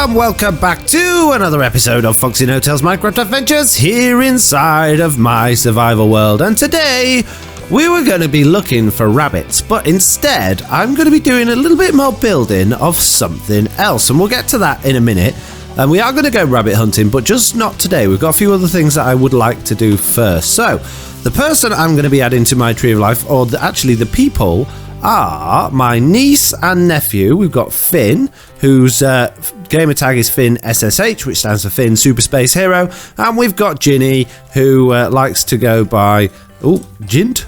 and welcome back to another episode of Foxy No-Tail's Minecraft Adventures here inside of my survival world. And today we were going to be looking for rabbits, but instead I'm going to be doing a little bit more building of something else, and we'll get to that in a minute. And we are going to go rabbit hunting, but just not today. We've got a few other things that I would like to do first. So the person I'm going to be adding to my tree of life, or actually the people, are my niece and nephew. We've got Finn, whose gamer tag is Finn SSH, which stands for Finn Super Space Hero, and we've got Ginny, who likes to go by Jint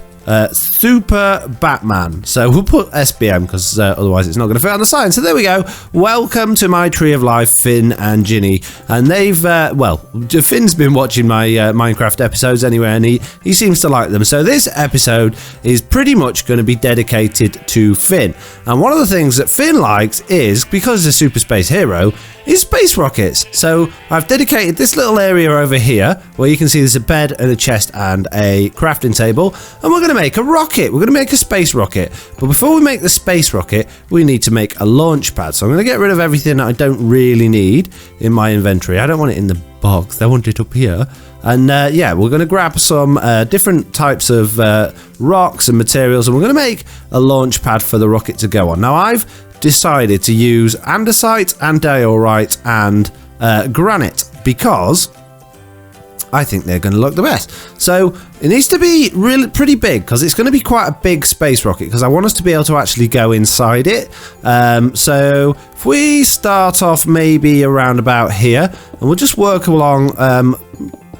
Super Batman. So we'll put SBM because otherwise it's not going to fit on the sign. So there we go. Welcome to my tree of life, Finn and Ginny. And they've Finn's been watching my Minecraft episodes anyway, and he seems to like them. So this episode is pretty much going to be dedicated to Finn. And one of the things that Finn likes is, because he's a super space hero, is space rockets. So I've dedicated this little area over here where you can see there's a bed and a chest and a crafting table, and we're going to make a rocket. We're going to make a space rocket. But before we make the space rocket, we need to make a launch pad. So I'm going to get rid of everything that I don't really need in my inventory. I don't want it in the box. I want it up here. And yeah, we're going to grab some different types of rocks and materials, and we're going to make a launch pad for the rocket to go on. Now I've decided to use andesite and diorite and granite because I think they're going to look the best. So it needs to be really pretty big because it's going to be quite a big space rocket, because I want us to be able to actually go inside it. So if we start off maybe around about here, and we'll just work along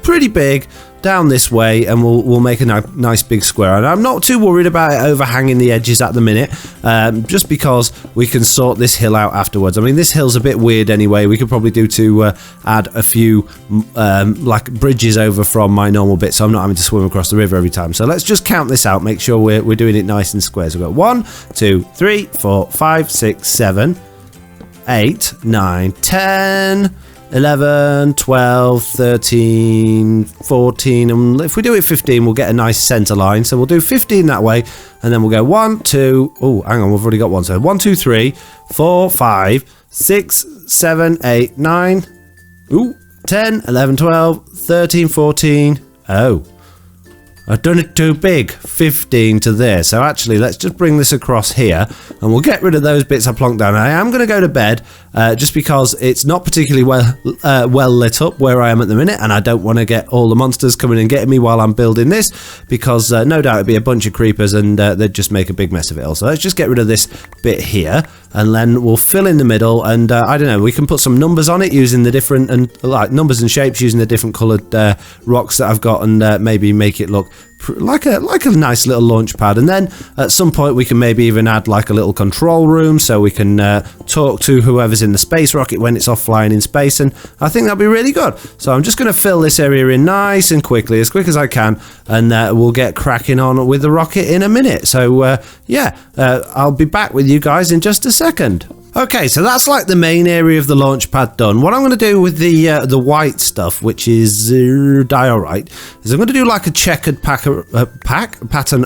pretty big down this way, and we'll make a nice big square. And I'm not too worried about it overhanging the edges at the minute, just because we can sort this hill out afterwards. I mean, this hill's a bit weird anyway. We could probably do to add a few like bridges over from my normal bit, so I'm not having to swim across the river every time. So let's just count this out, make sure we're doing it nice and square. So we've got 1 2 3 4 5 6 7 8 9 10 11, 12, 13, 14, and if we do it 15, we'll get a nice center line. So we'll do 15 that way, and then we'll go 1, 2, oh, hang on, we've already got one. So 1, 2, 3, 4, 5, 6, 7, 8, 9, 10, 11, 12, 13, 14. Oh, I've done it too big, 15 to there. So actually, let's just bring this across here, and we'll get rid of those bits I plonked down. I am going to go to bed, just because it's not particularly well lit up where I am at the minute, and I don't want to get all the monsters coming and getting me while I'm building this, because no doubt it'd be a bunch of creepers, and they'd just make a big mess of it all. So let's just get rid of this bit here, and then we'll fill in the middle, and I don't know, we can put some numbers on it using the different, and like numbers and shapes using the different coloured rocks that I've got, and maybe make it look like a nice little launch pad. And then at some point we can maybe even add like a little control room, so we can talk to whoever's in the space rocket when it's off flying in space, and I think that'll be really good. So I'm just going to fill this area in nice and quickly, as quick as I can, and we'll get cracking on with the rocket in a minute. So yeah, I'll be back with you guys in just a second. Okay, so that's like the main area of the launch pad done. What I'm going to do with the white stuff, which is diorite, is I'm going to do like a checkered pattern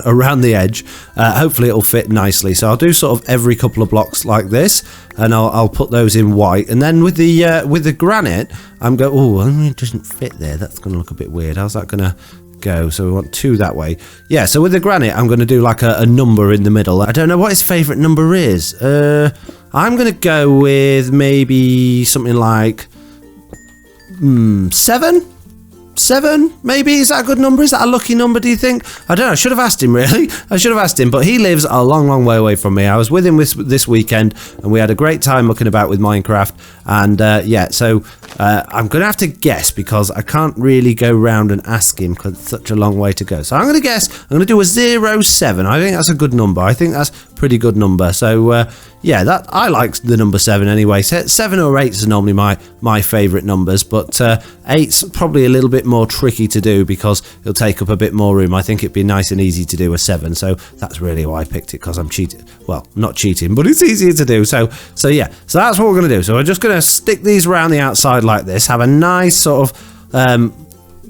around the edge. Hopefully it'll fit nicely. So I'll do sort of every couple of blocks like this, and I'll put those in white. And then with the granite, I'm going. Oh, it doesn't fit there. That's going to look a bit weird. How's that going to go? So we want 2 that way. Yeah, so with the granite, I'm going to do like a number in the middle. I don't know what his favourite number is. I'm going to go with maybe something like 7? 7, maybe? Is that a good number? Is that a lucky number, do you think? I don't know. I should have asked him, really. I should have asked him, but he lives a long, long way away from me. I was with him this weekend, and we had a great time mucking about with Minecraft. And yeah, so I'm going to have to guess, because I can't really go round and ask him because it's such a long way to go. So I'm going to guess. I'm going to do a 07. I think that's a good number. I think that's a pretty good number. So yeah, that I like the number 7 anyway. 7 or 8 is normally my favourite numbers, but 8's probably a little bit more tricky to do because it'll take up a bit more room. I think it'd be nice and easy to do a 7, so that's really why I picked it, because I'm cheating. Well, not cheating, but it's easier to do. So yeah, so that's what we're going to do. So we're just going to stick these around the outside like this, have a nice sort of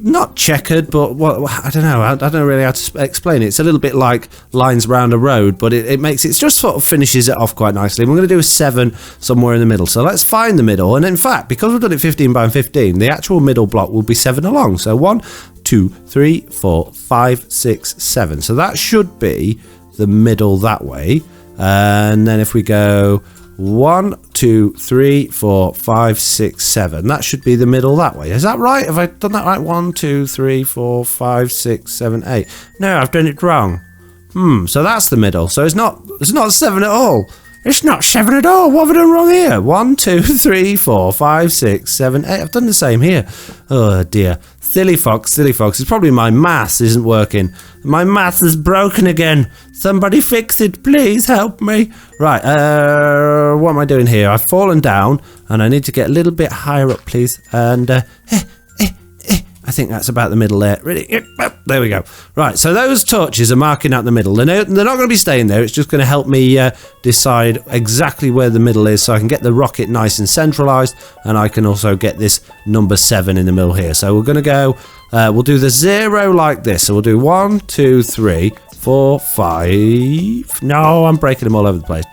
not checkered, but I don't know. I don't know really how to explain it. It's a little bit like lines around a road, but it makes it just sort of finishes it off quite nicely. And we're going to do a 7 somewhere in the middle. So let's find the middle. And in fact, because we've done it 15 by 15, the actual middle block will be 7 along. So 1, 2, 3, 4, 5, 6, 7. So that should be the middle that way. And then if we go 1, 2, 3, 4, 5, 6, 7. That should be the middle that way. Is that right? Have I done that right? 1, 2, 3, 4, 5, 6, 7, 8. No, I've done it wrong. So that's the middle. So it's not 7 at all. It's not 7 at all. What have I done wrong here? 1, 2, 3, 4, 5, 6, 7, 8. I've done the same here. Oh dear. Silly fox, silly fox. It's probably my maths isn't working. My maths is broken again. Somebody fix it, please help me. Right, what am I doing here? I've fallen down and I need to get a little bit higher up, please. And I think that's about the middle there. Ready? There we go. Right, so those torches are marking out the middle. They're not going to be staying there. It's just going to help me decide exactly where the middle is so I can get the rocket nice and centralized, and I can also get this number 7 in the middle here. So we're going to go, we'll do the 0 like this. So we'll do 1, 2, 3, 4, 5. No, I'm breaking them all over the place.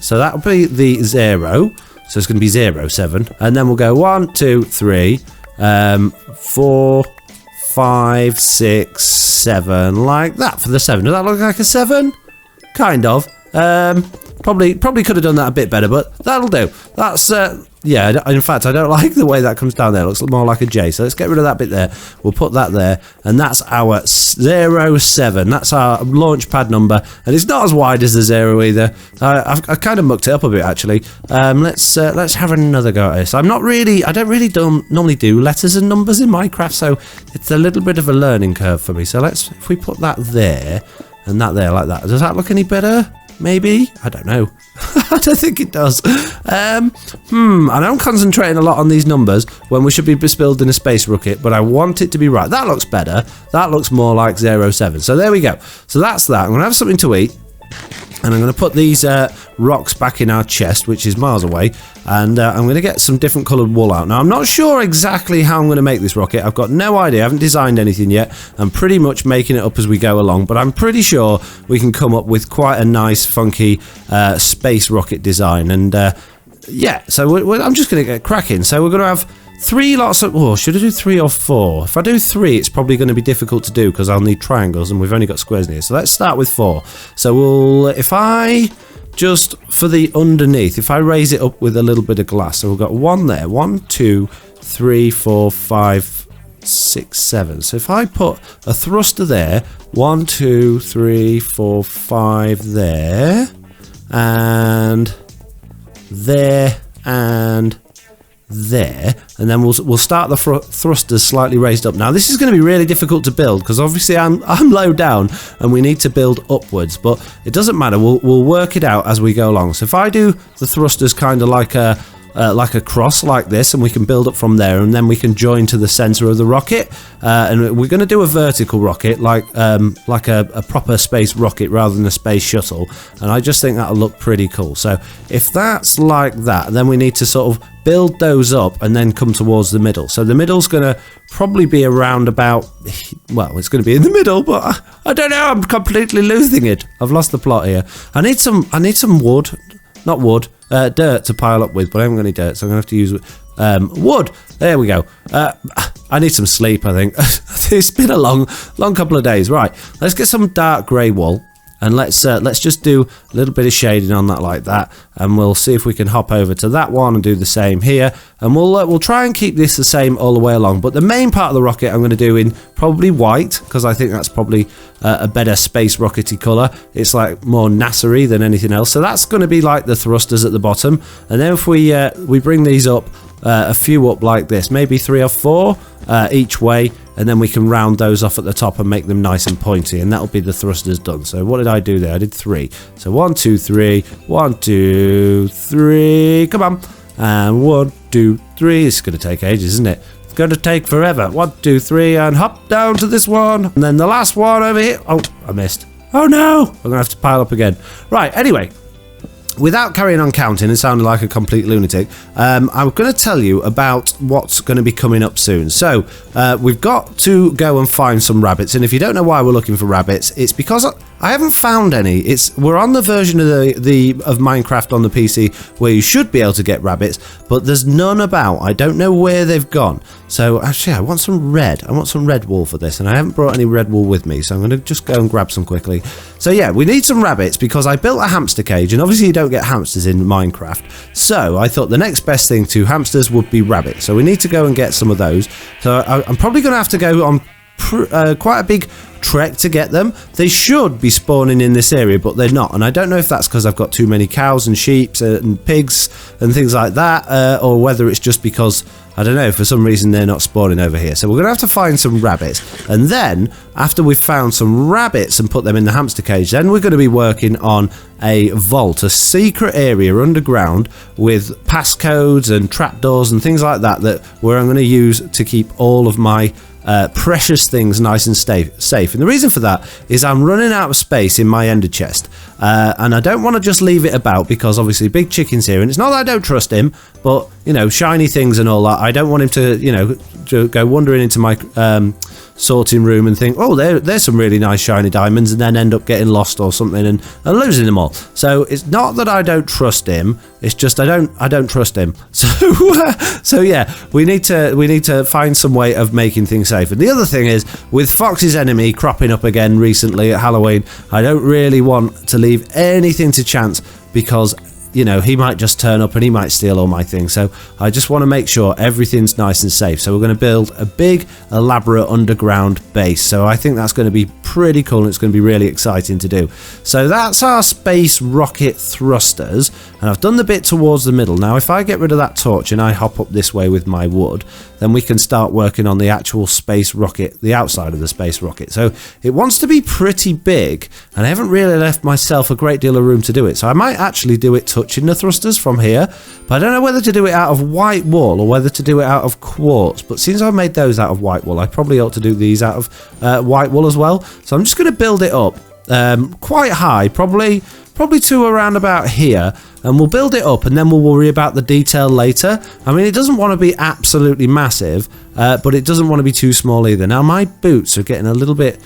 So that'll be the 0. So it's going to be 0, 7. And then we'll go 1, 2, 3, 4, 5, 6, 7, like that for the 7. Does that look like a 7? Kind of. Probably could have done that a bit better, but that'll do. That's, yeah, in fact, I don't like the way that comes down there. It looks more like a J, so let's get rid of that bit there. We'll put that there, and that's our 0, 7. That's our launch pad number, and it's not as wide as the 0 either. I've kind of mucked it up a bit, actually. Let's have another go at this. I don't really normally do letters and numbers in Minecraft, so it's a little bit of a learning curve for me. So if we put that there, and that there like that. Does that look any better? Maybe? I don't know. I don't think it does. I know I'm concentrating a lot on these numbers when we should be building a space rocket, but I want it to be right. That looks better. That looks more like 0, 7. So there we go. So that's that. I'm going to have something to eat. And I'm going to put these rocks back in our chest, which is miles away, and I'm going to get some different coloured wool out. Now, I'm not sure exactly how I'm going to make this rocket. I've got no idea. I haven't designed anything yet. I'm pretty much making it up as we go along, but I'm pretty sure we can come up with quite a nice, funky space rocket design. And yeah, so I'm just going to get cracking. So we're going to have 3 lots of... Oh, should I do 3 or 4? If I do 3, it's probably going to be difficult to do because I'll need triangles and we've only got squares in here. So let's start with 4. So if I just, for the underneath, if I raise it up with a little bit of glass, so we've got 1 there, 1, 2, 3, 4, 5, 6, 7. So if I put a thruster there, 1, 2, 3, 4, 5 there, and there, and there, and then we'll start the thrusters slightly raised up. Now this is going to be really difficult to build because obviously I'm low down and we need to build upwards, but it doesn't matter. We'll work it out as we go along. So if I do the thrusters kind of like a cross like this, and we can build up from there, and then we can join to the center of the rocket, and we're going to do a vertical rocket like a proper space rocket rather than a space shuttle, and I just think that'll look pretty cool. So if that's like that, then we need to sort of build those up and then come towards the middle. So the middle's going to probably be around about, well, it's going to be in the middle, but I don't know, I'm completely losing it. I've lost the plot here. I need some wood, not wood, dirt to pile up with, but I haven't got any dirt, so I'm going to have to use wood. There we go. I need some sleep, I think. It's been a long couple of days. Right, let's get some dark grey wool, and let's just do a little bit of shading on that like that, and we'll see if we can hop over to that one and do the same here, and we'll try and keep this the same all the way along. But the main part of the rocket I'm going to do in probably white, because I think that's probably a better space rockety colour. It's like more NASA-y than anything else. So that's going to be like the thrusters at the bottom, and then if we bring these up a few up like this, maybe 3 or 4 each way, and then we can round those off at the top and make them nice and pointy, and that'll be the thrusters done. So what did I do there? I did 3. So 1, 2, 3, 1, 2, 3, come on, and 1, 2, 3. It's going to take ages, isn't it? It's going to take forever. 1, 2, 3, and hop down to this one, and then the last one over here. Oh, I missed. Oh no, I'm going to have to pile up again. Right, anyway, without carrying on counting and sounding like a complete lunatic, I'm going to tell you about what's going to be coming up soon. So we've got to go and find some rabbits, and if you don't know why we're looking for rabbits, it's because I haven't found any. We're on the version of of Minecraft on the PC where you should be able to get rabbits, but there's none about. I don't know where they've gone. So actually, I want some red. I want some red wool for this, and I haven't brought any red wool with me, so I'm going to just go and grab some quickly. So yeah, we need some rabbits because I built a hamster cage, and obviously you don't get hamsters in Minecraft. So I thought the next best thing to hamsters would be rabbits. So we need to go and get some of those. So I'm probably going to have to go on quite a big trek to get them. They should be spawning in this area, but they're not, and I don't know if that's because I've got too many cows and sheep and pigs and things like that, or whether it's just because, I don't know, for some reason they're not spawning over here. So we're gonna have to find some rabbits, and then after we've found some rabbits and put them in the hamster cage, then we're going to be working on a vault, a secret area underground with passcodes and trapdoors and things like that where I'm going to use to keep all of my precious things nice and safe. And the reason for that is I'm running out of space in my ender chest, and I don't want to just leave it about because obviously Big Chicken's here, and it's not that I don't trust him, but you know, shiny things and all that, I don't want him to, you know, to go wandering into my sorting room and think, oh, there's some really nice shiny diamonds, and then end up getting lost or something and losing them all. So it's not that I don't trust him, it's just I don't trust him. So yeah, we need to find some way of making things safe. And the other thing is, with Fox's enemy cropping up again recently at Halloween, I don't really want to leave anything to chance because, you know, he might just turn up and he might steal all my things. So I just want to make sure everything's nice and safe. So we're going to build a big, elaborate underground base. So I think that's going to be pretty cool, and it's going to be really exciting to do. So that's our space rocket thrusters, and I've done the bit towards the middle. Now if I get rid of that torch and I hop up this way with my wood, then we can start working on the actual space rocket, the outside of the space rocket. So it wants to be pretty big, and I haven't really left myself a great deal of room to do it. So I might actually do it touching the thrusters from here, but I don't know whether to do it out of white wool or whether to do it out of quartz. But since I've made those out of white wool, I probably ought to do these out of white wool as well. So I'm just going to build it up quite high, probably to around about here, and we'll build it up and then we'll worry about the detail later. I mean, it doesn't want to be absolutely massive, but it doesn't want to be too small either. Now my boots are getting a little bit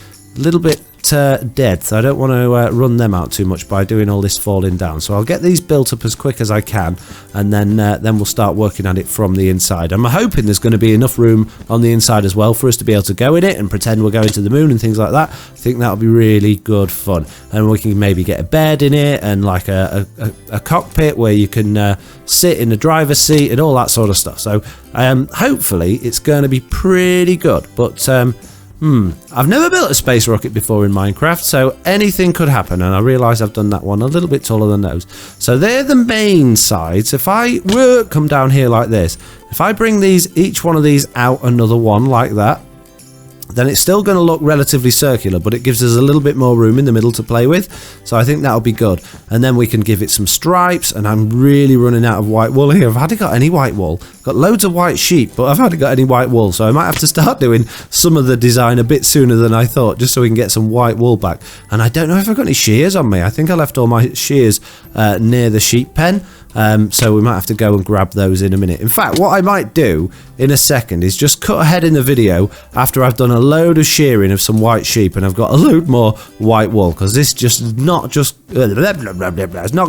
dead, so I don't want to run them out too much by doing all this falling down. So I'll get these built up as quick as I can, and then we'll start working at it from the inside. I'm hoping there's going to be enough room on the inside as well for us to be able to go in it and pretend we're going to the moon and things like that. I think that'll be really good fun, and we can maybe get a bed in it and like a cockpit where you can sit in the driver's seat and all that sort of stuff. So hopefully it's going to be pretty good, but I've never built a space rocket before in Minecraft, so anything could happen, and I realise I've done that one a little bit taller than those. So they're the main sides. If I come down here like this, if I bring each one of these out another one like that, then it's still going to look relatively circular, but it gives us a little bit more room in the middle to play with. So I think that'll be good. And then we can give it some stripes, and I'm really running out of white wool here. I've hardly got any white wool. Got loads of white sheep, but I've hardly got any white wool, so I might have to start doing some of the design a bit sooner than I thought, just so we can get some white wool back. And I don't know if I've got any shears on me. I think I left all my shears near the sheep pen. So we might have to go and grab those in a minute. In fact, what I might do in a second is just cut ahead in the video after I've done a load of shearing of some white sheep and I've got a load more white wool, because this just it's not going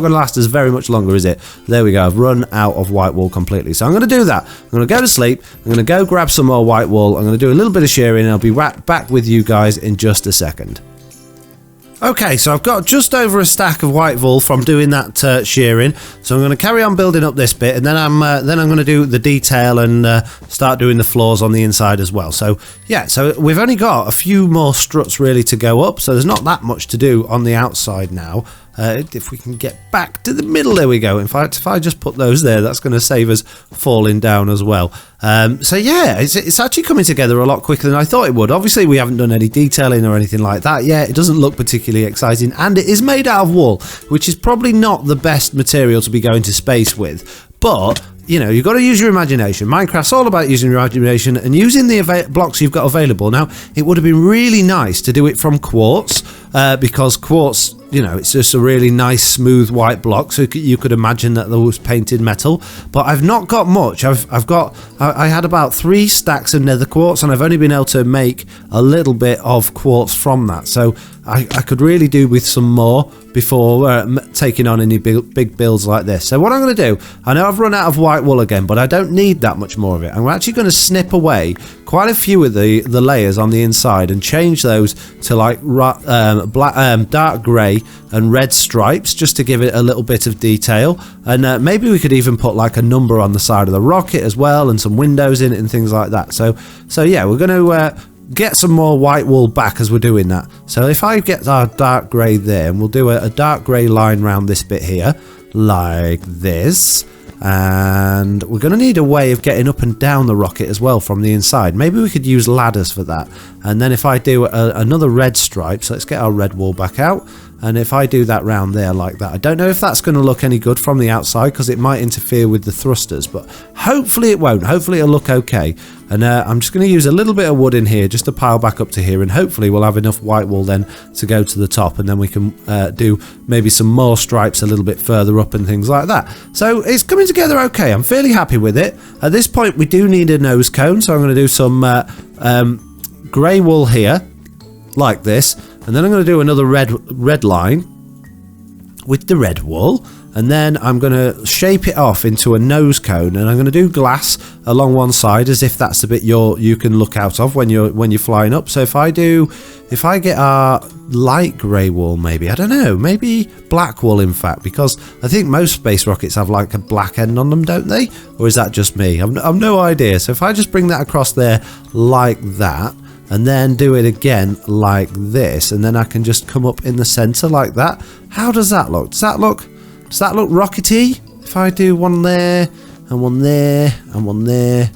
to last us very much longer, is it? There we go. I've run out of white wool completely. So I'm going to do that. I'm going to go to sleep. I'm going to go grab some more white wool. I'm going to do a little bit of shearing, and I'll be back with you guys in just a second. Okay, so I've got just over a stack of white wool from doing that shearing, so I'm going to carry on building up this bit, and then I'm going to do the detail and start doing the floors on the inside as well. So yeah, so we've only got a few more struts really to go up, so there's not that much to do on the outside now. If we can get back to the middle, there we go. In fact, if I just put those there, that's going to save us falling down as well. So yeah, it's actually coming together a lot quicker than I thought it would. Obviously, we haven't done any detailing or anything like that yet. It doesn't look particularly exciting, and it is made out of wool, which is probably not the best material to be going to space with. But you know, you've got to use your imagination. Minecraft's all about using your imagination and using the blocks you've got available. Now, it would have been really nice to do it from quartz, because quartz you know, it's just a really nice smooth white block, so you could imagine that there was painted metal. But I've not got much. I had about 3 stacks of nether quartz, and I've only been able to make a little bit of quartz from that, so I could really do with some more before taking on any big builds like this. So what I'm going to do, I know I've run out of white wool again, but I don't need that much more of it. I'm actually going to snip away quite a few of the layers on the inside and change those to like dark grey and red stripes, just to give it a little bit of detail. And maybe we could even put like a number on the side of the rocket as well, and some windows in it and things like that. So yeah, we're going to get some more white wool back as we're doing that. So if I get our dark grey there, and we'll do a dark grey line around this bit here, like this. And we're going to need a way of getting up and down the rocket as well from the inside. Maybe we could use ladders for that. And then if I do another red stripe, so let's get our red wool back out. And if I do that round there like that, I don't know if that's going to look any good from the outside, because it might interfere with the thrusters, but hopefully it won't. Hopefully it'll look okay. And I'm just going to use a little bit of wood in here just to pile back up to here, and hopefully we'll have enough white wool then to go to the top, and then we can do maybe some more stripes a little bit further up and things like that. So it's coming together okay. I'm fairly happy with it. At this point we do need a nose cone, so I'm going to do some grey wool here like this, and then I'm going to do another red line with the red wool, and then I'm going to shape it off into a nose cone, and I'm going to do glass along one side as if that's the bit you can look out of when you're flying up. So if I get our light grey wool, maybe, I don't know, maybe black wool in fact, because I think most space rockets have like a black end on them, don't they? Or is that just me? I've no idea. So if I just bring that across there like that, and then do it again like this, and then I can just come up in the center like that. How does that look? Does that look rockety? If I do one there, and one there, and one there,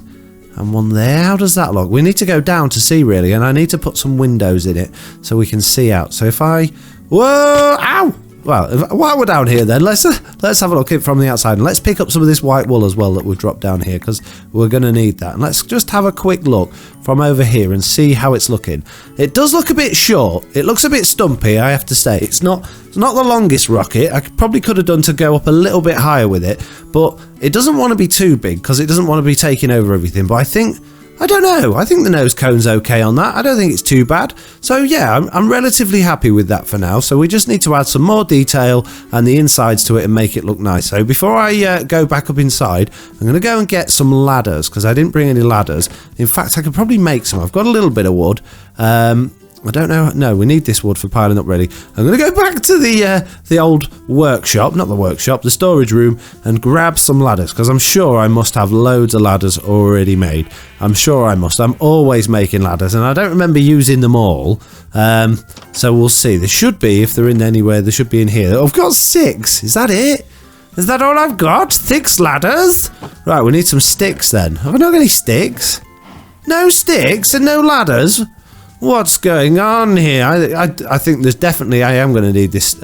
and one there, how does that look? We need to go down to see really, and I need to put some windows in it so we can see out. So if I, whoa, ow! Well, while we're down here then, let's have a look from the outside, and let's pick up some of this white wool as well that we've dropped down here, because we're going to need that. And let's just have a quick look from over here and see how it's looking. It does look a bit short. It looks a bit stumpy, I have to say. It's not the longest rocket. I probably could have done to go up a little bit higher with it, but it doesn't want to be too big because it doesn't want to be taking over everything. But I don't know. I think the nose cone's okay on that. I don't think it's too bad. So yeah, I'm relatively happy with that for now. So we just need to add some more detail and the insides to it and make it look nice. So before I go back up inside, I'm going to go and get some ladders, because I didn't bring any ladders. In fact, I could probably make some. I've got a little bit of wood. I don't know. No, we need this wood for piling up really. I'm going to go back to the old workshop, not the workshop, the storage room, and grab some ladders, because I'm sure I must have loads of ladders already made. I'm sure I must. I'm always making ladders, and I don't remember using them all. So we'll see. There should be, if they're in anywhere, there should be in here. I've got 6. Is that it? Is that all I've got? 6 ladders? Right, we need some sticks then. Have I not got any sticks? No sticks and no ladders? What's going on here? I think there's definitely, I am going to need this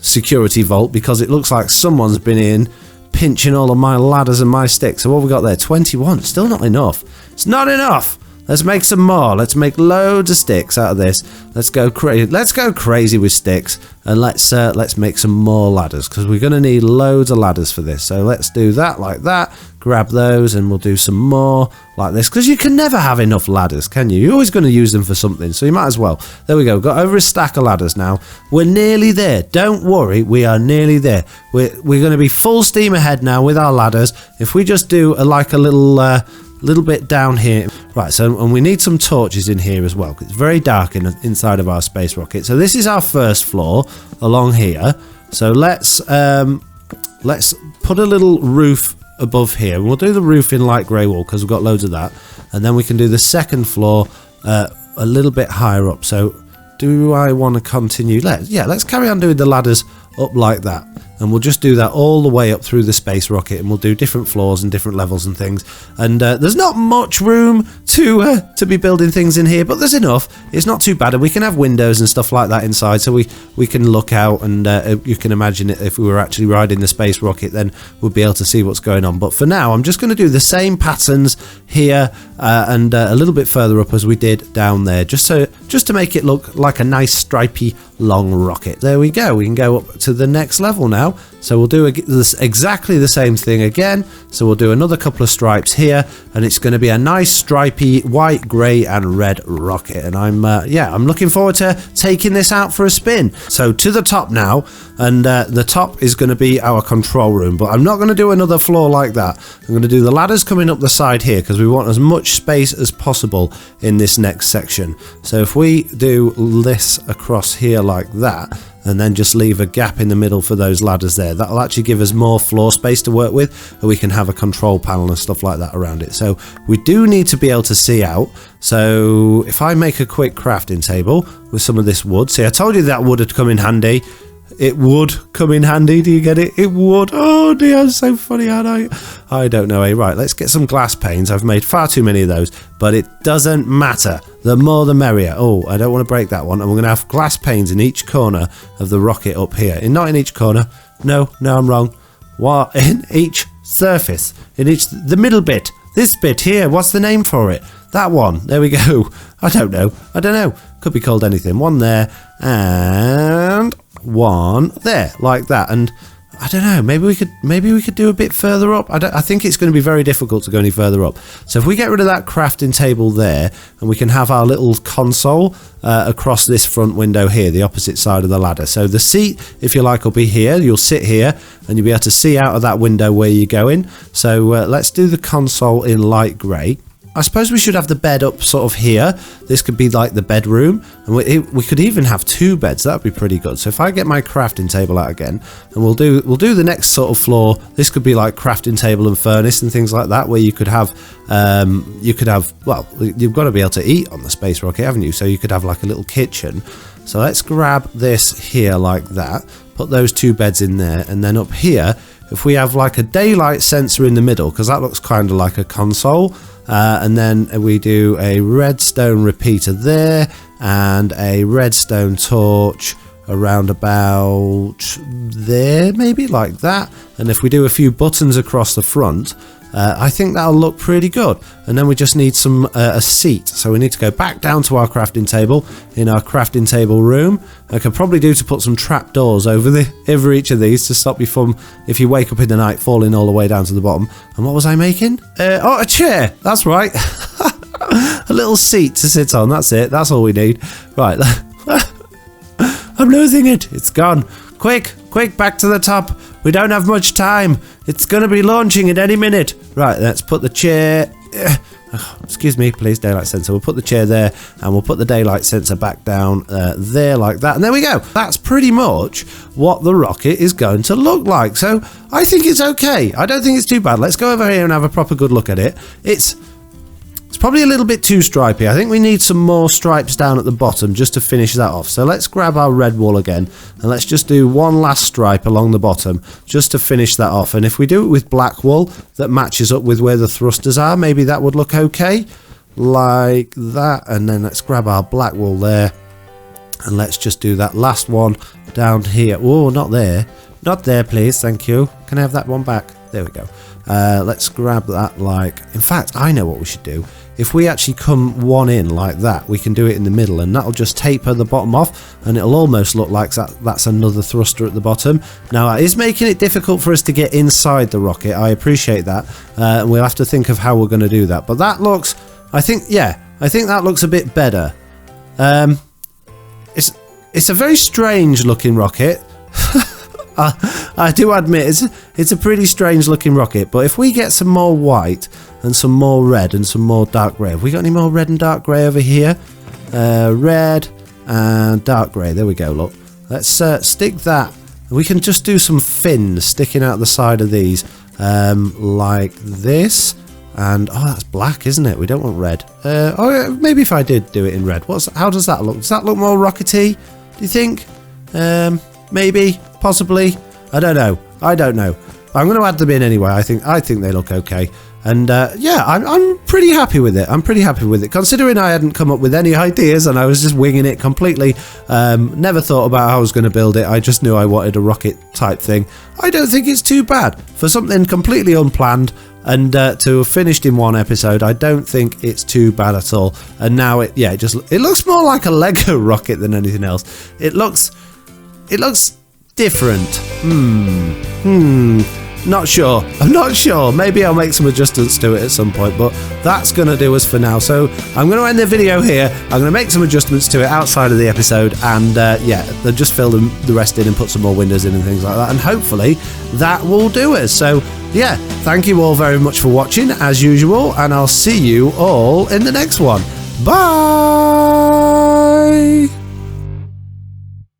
security vault, because it looks like someone's been in pinching all of my ladders and my sticks. So what have we got there? 21. Still not enough. It's not enough. Let's make some more. Let's make loads of sticks out of this. Let's go crazy. Let's go crazy with sticks, and let's make some more ladders, because we're going to need loads of ladders for this. So let's do that like that. Grab those, and we'll do some more like this, because you can never have enough ladders, can you? You're always going to use them for something, so you might as well. There we go. Got over a stack of ladders now. We're nearly there. Don't worry, we are nearly there. We're going to be full steam ahead now with our ladders. If we just do like a little bit down here. Right, so, and we need some torches in here as well, because it's very dark inside of our space rocket. So this is our first floor along here. So let's put a little roof above here. We'll do the roof in light grey wool, because we've got loads of that. And then we can do the second floor a little bit higher up. So do I want to continue? Let's carry on doing the ladders up like that. and we'll just do that all the way up through the space rocket, and we'll do different floors and different levels and things. And there's not much room to be building things in here, but there's enough. It's not too bad, and we can have windows and stuff like that inside, so we can look out, and you can imagine it, if we were actually riding the space rocket, then we'll be able to see what's going on. But for now, I'm just going to do the same patterns here and a little bit further up as we did down there, just to make it look like a nice stripy long rocket. There we go. We can go up to the next level now. So we'll do exactly the same thing again. So we'll do another couple of stripes here, and it's going to be a nice stripy white, grey and red rocket. And I'm looking forward to taking this out for a spin. So to the top now, and the top is going to be our control room, but I'm not going to do another floor like that. I'm going to do the ladders coming up the side here, because we want as much space as possible in this next section. So if we do this across here like that, and then just leave a gap in the middle for those ladders there, that'll actually give us more floor space to work with, and we can have a control panel and stuff like that around it. So we do need to be able to see out. So if I make a quick crafting table with some of this wood, see, I told you that wood had come in handy. It would come in handy, do you get it? It would. Oh dear, I'm so funny, aren't I don't know, eh? Right, let's get some glass panes. I've made far too many of those, but it doesn't matter. The more the merrier. Oh, I don't want to break that one. And we're going to have glass panes in each corner of the rocket up here. Not in each corner. No, I'm wrong. What? In each surface. In the middle bit. This bit here. What's the name for it? That one. There we go. I don't know. Could be called anything. One there and one there, like that. And I don't know, maybe we could do a bit further up. I think it's going to be very difficult to go any further up. So if we get rid of that crafting table there, and we can have our little console across this front window here, the opposite side of the ladder. So the seat, if you like, will be here. You'll sit here and you'll be able to see out of that window where you're going. So let's do the console in light grey. I suppose we should have the bed up sort of here. This could be like the bedroom, and we could even have two beds. That would be pretty good. So if I get my crafting table out again, and we'll do the next sort of floor. This could be like crafting table and furnace and things like that, where you could have well, you've got to be able to eat on the space rocket, haven't you? So you could have like a little kitchen. So let's grab this here like that, put those two beds in there, and then up here, if we have like a daylight sensor in the middle, because that looks kind of like a console. And then we do a redstone repeater there, and a redstone torch around about there, maybe like that. And if we do a few buttons across the front, I think that'll look pretty good. And then we just need a seat. So we need to go back down to our crafting table in our crafting table room. I could probably do to put some trap doors over each of these to stop you from, if you wake up in the night, falling all the way down to the bottom. And what was I making? A chair. That's right. A little seat to sit on. That's it. That's all we need. Right. I'm losing it. It's gone. Quick, back to the top. We don't have much time. It's going to be launching at any minute. Right, let's put the chair... excuse me, please, daylight sensor. We'll put the chair there, and we'll put the daylight sensor back down there like that. And there we go. That's pretty much what the rocket is going to look like. So I think it's okay. I don't think it's too bad. Let's go over here and have a proper good look at it. It's probably a little bit too stripy. I think we need some more stripes down at the bottom just to finish that off. So let's grab our red wool again, and let's just do one last stripe along the bottom just to finish that off. And if we do it with black wool that matches up with where the thrusters are, maybe that would look okay, like that. And then let's grab our black wool there, and let's just do that last one down here. Oh, not there, please, thank you. Can I have that one back? There we go. Let's grab that. In fact, I know what we should do. If we actually come one in like that, we can do it in the middle, and that'll just taper the bottom off, and it'll almost look like that's another thruster at the bottom. Now, it is making it difficult for us to get inside the rocket. I appreciate that. We'll have to think of how we're going to do that. But that looks, I think that looks a bit better. It's a very strange looking rocket. I do admit it's a pretty strange looking rocket, but if we get some more white and some more red and some more dark grey, have we got any more red and dark grey over here? Red and dark grey, there we go, look. Let's stick that, we can just do some fins sticking out the side of these, like this. And oh, that's black, isn't it? We don't want red. Oh, maybe if I did do it in red. How does that look? Does that look more rockety, do you think? Maybe, possibly. I don't know. I'm going to add them in anyway. I think they look okay. And yeah, I'm pretty happy with it. Considering I hadn't come up with any ideas and I was just winging it completely. Never thought about how I was going to build it. I just knew I wanted a rocket type thing. I don't think it's too bad for something completely unplanned. And to have finished in one episode, I don't think it's too bad at all. And now it looks more like a Lego rocket than anything else. It looks different. Not sure. I'm not sure. Maybe I'll make some adjustments to it at some point, but that's going to do us for now. So I'm going to end the video here. I'm going to make some adjustments to it outside of the episode, and yeah, they'll just fill the rest in and put some more windows in and things like that, and hopefully that will do us. So yeah, thank you all very much for watching as usual, and I'll see you all in the next one. Bye!